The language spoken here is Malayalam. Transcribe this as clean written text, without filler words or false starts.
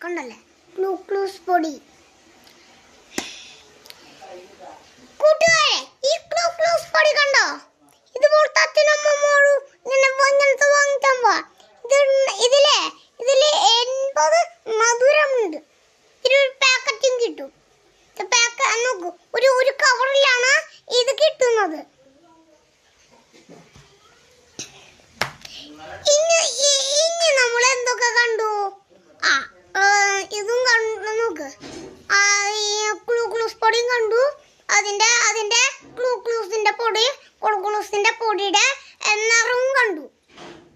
കണ്ടല്ലേ ഗ്ലൂക്കോസ് പൊടി. കൂട്ടുകാരെ, ഈ ഗ്ലൂക്കോസ് പൊടി കണ്ടോ? ഇതുപോലത്തെ അച്ഛനമ്മമാരും ഇങ്ങനത്തെ വാങ്ങിക്കാൻ പോവാ. ഇതില് 80 മധുരമുണ്ട്. ഇതിലൊരു പാക്കറ്റും കിട്ടും. നോക്കൂ, ഒരു കവറിലാണ് ഇത് കിട്ടുന്നത്.